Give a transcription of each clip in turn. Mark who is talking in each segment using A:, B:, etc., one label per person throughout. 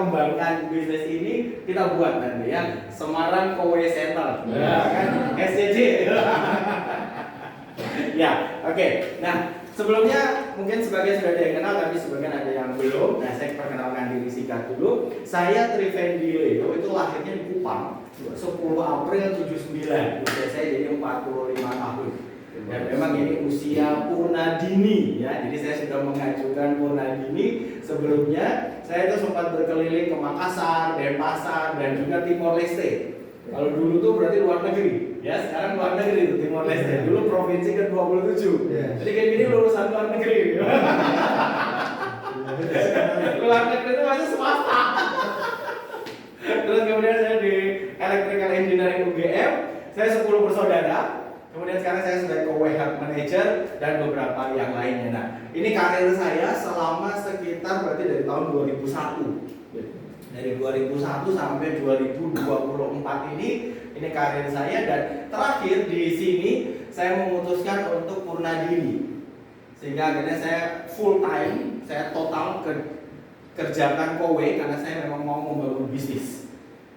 A: kembangkan bisnis ini, kita buat nanti ya Semarang Kowe Center, ya kan SCJ. Ya, oke. Nah, sebelumnya mungkin sebagian sudah ada yang kenal, tapi sebagian ada yang belum. Nah, saya perkenalkan diri singkat dulu. Saya Trivendi Leo, itu lahirnya di Kupang 10 April 79. Usia saya jadi 45 tahun. Dan memang ini usia purna dini ya. Jadi saya sudah mengajukan purna dini. Sebelumnya saya itu sempat berkeliling ke Makassar, Denpasar, dan juga Timor Leste. Kalau dulu tuh berarti luar negeri, ya sekarang luar negeri itu Timor Leste. Dulu provinsi ke-27. Jadi kayak gini lulusan luar negeri. Luar negeri itu masih swasta. Terus kemudian saya di Electrical Engineering UGM, saya 10 bersaudara. Kemudian sekarang saya sudah co-health manager dan beberapa yang lainnya. Nah, ini karir saya selama sekitar berarti dari tahun 2001. Dari 2001 sampai 2024 ini karir saya, dan terakhir di sini saya memutuskan untuk purna dini. Sehingga akhirnya saya full time, saya total kerjakan Kowe karena saya memang mau membangun bisnis.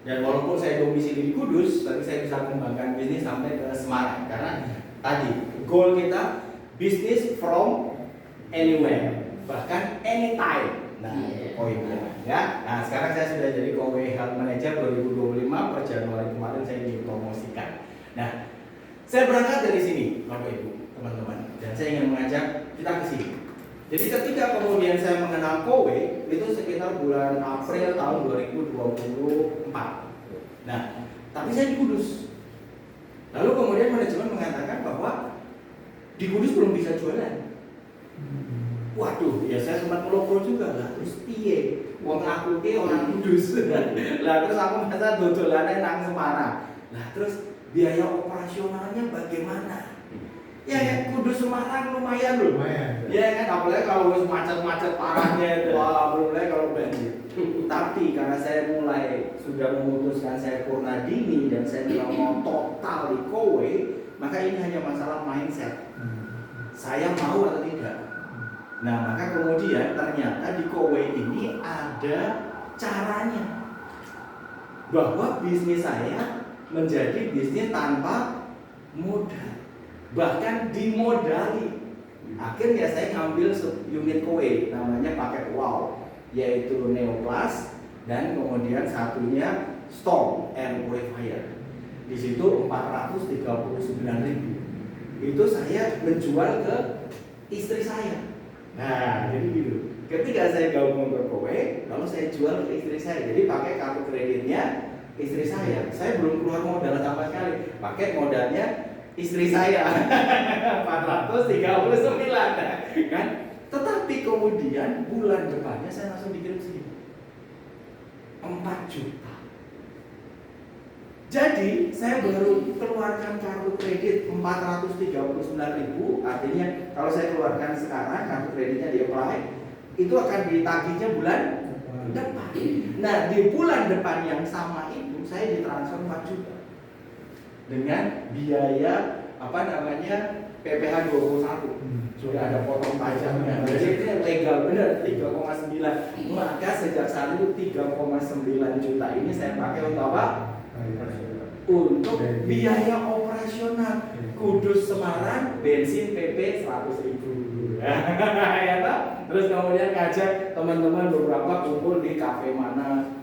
A: Dan walaupun saya domisili di Kudus, tapi saya bisa mengembangkan bisnis sampai ke Semarang. Karena tadi goal kita bisnis from anywhere, bahkan anytime. Nah, poinnya ya. Nah, sekarang saya sudah jadi Kowe Health Manager 2025, per Januari kemarin saya dipromosikan. Nah, saya berangkat dari sini, Bapak Ibu, teman-teman, dan saya ingin mengajak kita ke sini. Jadi ketika kemudian saya mengenal Kowe itu sekitar bulan April tahun 2024. Nah, tapi saya di Kudus. Lalu kemudian manajemen mengatakan bahwa di Kudus belum bisa jualan. Waduh, ya saya sempat melopor juga lah. Terus piye? Wong aku ki orang Kudus. Lah terus aku merasa dodolane nang Semarang. Lah terus biaya operasionalnya bagaimana? Ya Kudus Semarang lumayan loh. Ya kan, apalagi kalau wis macet-macet parahnya itu, apalagi kalau banjir. Tapi karena saya mulai sudah memutuskan saya purna dini dan saya mau total di Kowe, maka ini hanya masalah mindset. Saya mau atau tidak. Nah, maka kemudian ternyata di Kowe ini ada caranya bahwa bisnis saya menjadi bisnis tanpa modal, bahkan dimodali. Akhirnya saya ngambil unit Kowe, namanya paket Wow, yaitu Neoplas, dan kemudian satunya Storm Air Purifier. Di situ 439.000. Itu saya menjual ke istri saya. Nah, jadi gitu. Ketika saya gabung ke Kowe, lalu saya jual ke istri saya. Jadi pakai kartu kreditnya istri saya. Saya belum keluar modal sama sekali. Pakai modalnya istri saya. 439, kan? Tetapi kemudian bulan depannya saya langsung dikirim segini. 4 juta. Jadi saya baru keluarkan kartu kredit 439.000, artinya kalau saya keluarkan sekarang kartu kreditnya di apply, itu akan ditagihnya bulan depan. Nah, di bulan depan yang sama itu saya ditransfer 4 juta dengan biaya PPh 21. Sudah ada potong pajaknya. Jadi itu legal benar 3,9. Maka sejak saat itu 3,9 juta ini saya pakai untuk apa? Untuk biaya operasional Kudus Semarang, bensin PP 100.000. Ya toh? Terus kemudian ngajak teman-teman beberapa kumpul di kafe mana,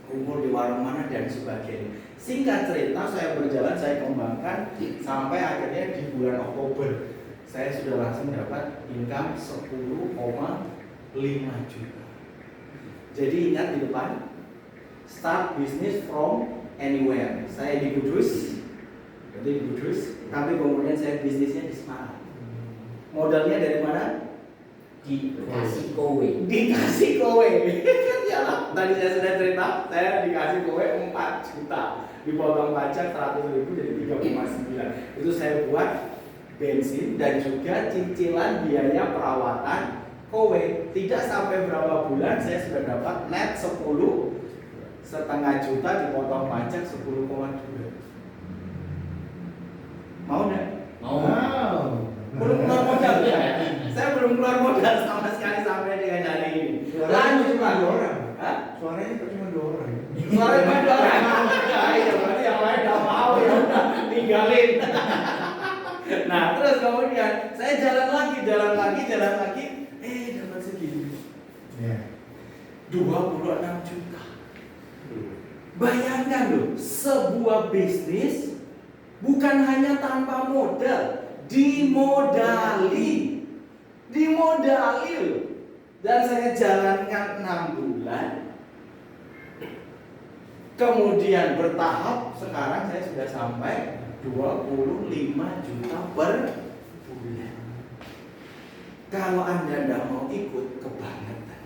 A: kumpul di warung mana dan sebagainya. Singkat cerita, saya berjalan, saya kembangkan sampai akhirnya di bulan Oktober saya sudah langsung dapat income 10,5 juta. Jadi ingat di depan, start business from anywhere. Saya di Kudus, tapi kemudian saya bisnisnya di Semarang. Modalnya dari mana?
B: Dikasih Kowe.
A: Dikasih Kowe. Ya lah, tadi saya sudah cerita, saya dikasih Kowe 4 juta. Dipotong pajak 100.000 jadi 3,9. Itu saya buat bensin dan juga cicilan biaya perawatan Kowe. Tidak sampai berapa bulan saya sudah dapat net 10,5 juta dipotong pajak 10,2. Mau enggak?
B: Mau.
A: Belum keluar modal ya? Saya belum keluar modal sama sekali sampai dengan hari ini. Lanjut lagi orang. Hah?
C: Suaranya
A: Suara madu ya berarti yang lain nggak mau ya udah tinggalin. Nah terus kemudian saya jalan lagi, dapat segini. 26 juta. Bayangkan loh, sebuah bisnis bukan hanya tanpa modal, dimodali loh. Dan saya jalankan 6 bulan. Kemudian bertahap, sekarang saya sudah sampai 25 juta per bulan. Kalau Anda tidak mau ikut, kebangetan.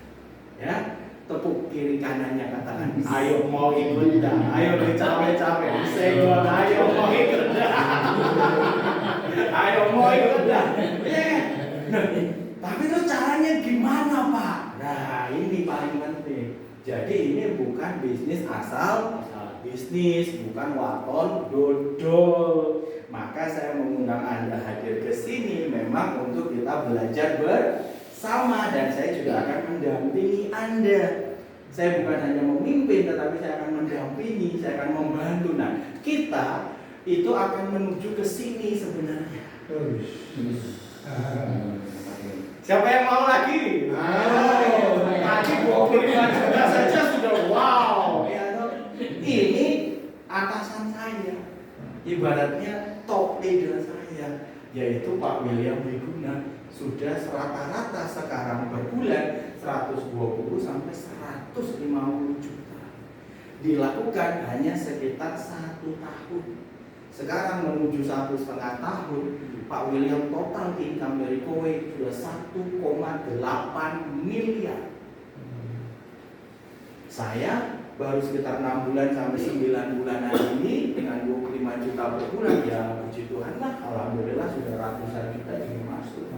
A: Ya, tepuk kiri kanannya katakan, ayo mau ikut dah, ayo capek-capek, disenggol, ayo mau ikut dah, ayo mau ikut dah. Tapi itu caranya gimana Pak? Nah ini paling penting. Jadi ini bukan bisnis asal bisnis, bukan waton dodol. Maka saya mengundang Anda hadir ke sini memang untuk kita belajar bersama, dan saya juga akan mendampingi Anda. Saya bukan hanya memimpin, tetapi saya akan mendampingi, saya akan membantu. Nah, kita itu akan menuju ke sini sebenarnya. Siapa yang mau lagi? Lagi 25 juta saja sudah wow. Ya, ini atasan saya, ibaratnya top leader saya, yaitu Pak William Wiguna. Sudah rata-rata sekarang per bulan 120 sampai 150 juta. Dilakukan hanya sekitar 1 tahun. Sekarang menuju 1,5 tahun, Pak William total income dari Kowe sudah 1,8 miliar. Saya baru sekitar 6 bulan sampai 9 bulan ini dengan 25 juta per bulan, ya puji Tuhan lah, alhamdulillah sudah ratusan juta juga masuk.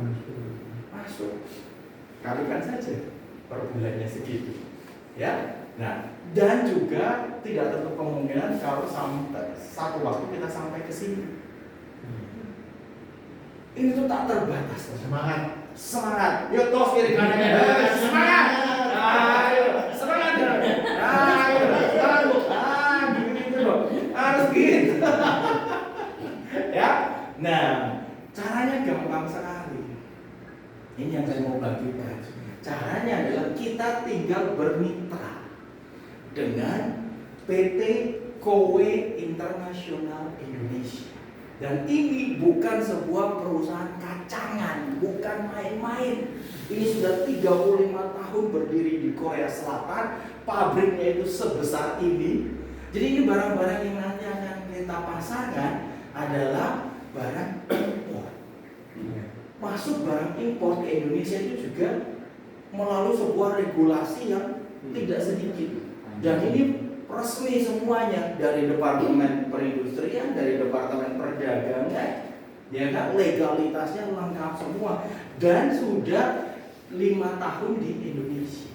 A: Kalikan saja per bulannya segitu, ya. Nah, dan juga tidak tertutup kemungkinan kalau sampai satu waktu kita sampai ke sini. Ini tuh tak terbatas. Semangat. Yuk tos kiri kanannya. Semangat. Ayo, semangat. Ayo, gitu loh. Harus gitu. Ya. Nah, caranya gampang sekali. Ini yang saya mau bagikan. Caranya adalah kita tinggal bermitra dengan PT Kowe International Indonesia. Dan ini bukan sebuah perusahaan kacangan, bukan main-main. Ini sudah 35 tahun berdiri di Korea Selatan, pabriknya itu sebesar ini. Jadi ini barang-barang yang nanti akan kita pasarkan adalah barang impor. Masuk barang impor ke Indonesia itu juga melalui sebuah regulasi yang tidak sedikit. Dan ini resmi semuanya, dari Departemen Perindustrian, dari Departemen Perdagangan, ya kan, legalitasnya lengkap semua, dan sudah 5 tahun di Indonesia.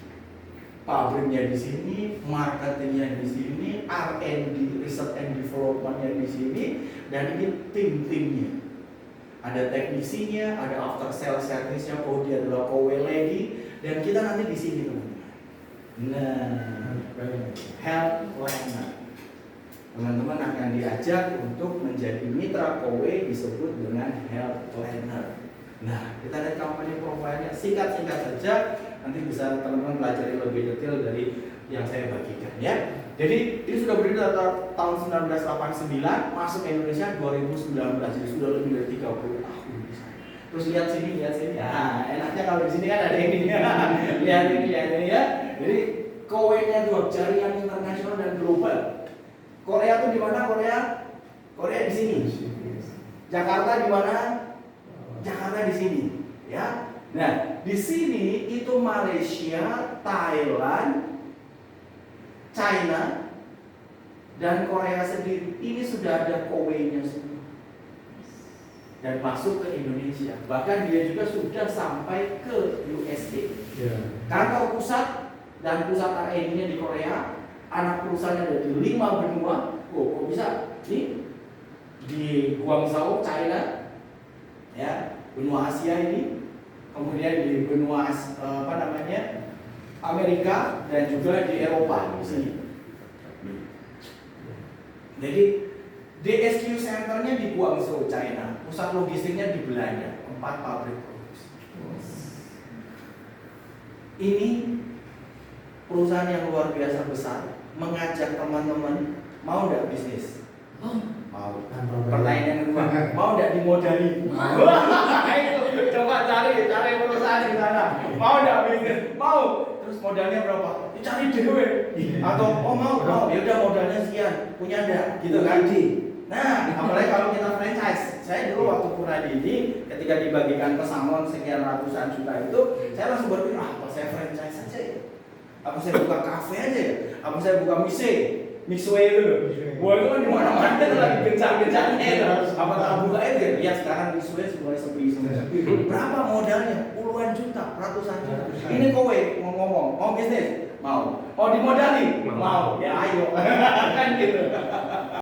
A: Pabriknya di sini, marketingnya di sini, R&D (Research and Development)-nya di sini, dan ini tim-timnya. Ada teknisinya, ada after sales service-nya, dia adalah Kowe Lady, dan kita nanti di sini teman-teman. Nah, health planner. Teman-teman akan diajak untuk menjadi mitra Kowe, disebut dengan health planner. Nah, kita lihat company profile-nya singkat-singkat saja. Nanti bisa teman-teman pelajari lebih detail dari yang saya bagikan ya. Jadi ini sudah berdiri dari tahun 1989, masuk ke Indonesia 2019, jadi sudah lebih dari 30 tahun. Terus lihat sini. Ya, enaknya kalau di sini kan ada ini. lihat ini ya. Jadi Kowe-nya dua jaringan internasional dan global. Korea itu di mana? Korea di sini. Jakarta di mana? Jakarta di sini. Ya. Nah, di sini itu Malaysia, Thailand, China, dan Korea sendiri. Ini sudah ada Kowe-nya semua. Dan masuk ke Indonesia. Bahkan dia juga sudah sampai ke USA. Kantor pusat dan pusat R&D-nya di Korea, anak perusahaannya ada di 5 benua. Kok bisa? Di Guangzhou, China, ya, benua Asia ini, kemudian di benua Amerika, dan juga di Eropa di sini. Jadi DSQ centernya di Guangzhou, China. Pusat logistiknya di Belanda. 4 pabrik produksi. Ini perusahaan yang luar biasa besar mengajak teman-teman mau nggak bisnis? Mau. Pertanyaan kedua, mau nggak dimodali?
B: Mau.
A: Wah, itu coba cari perusahaan di sana. Mau nggak bisnis? Mau. Terus modalnya berapa? Cari dewe. Atau mau, ya udah modalnya sekian, punya nggak? Gitu kan? Nah, apalagi kalau kita franchise. Saya dulu waktu Purnadini ketika dibagikan pesangon sekian ratusan juta itu, saya langsung berpikir, apa saya franchise saja ya? Apa saya buka kafe aja ya? Apa saya buka Mixway itu loh. Wah itu kan di mana-mana itu lagi gencar-gencarnya itu. Apa tak buka itu ya? Lihat sekarang Mixway semuanya sepi semua. Berapa modalnya? Puluhan juta, ratusan juta. Ini kowe mau ngomong, mau bisnis? Mau. Mau dimodali? Mau. Ya ayo. Kan gitu.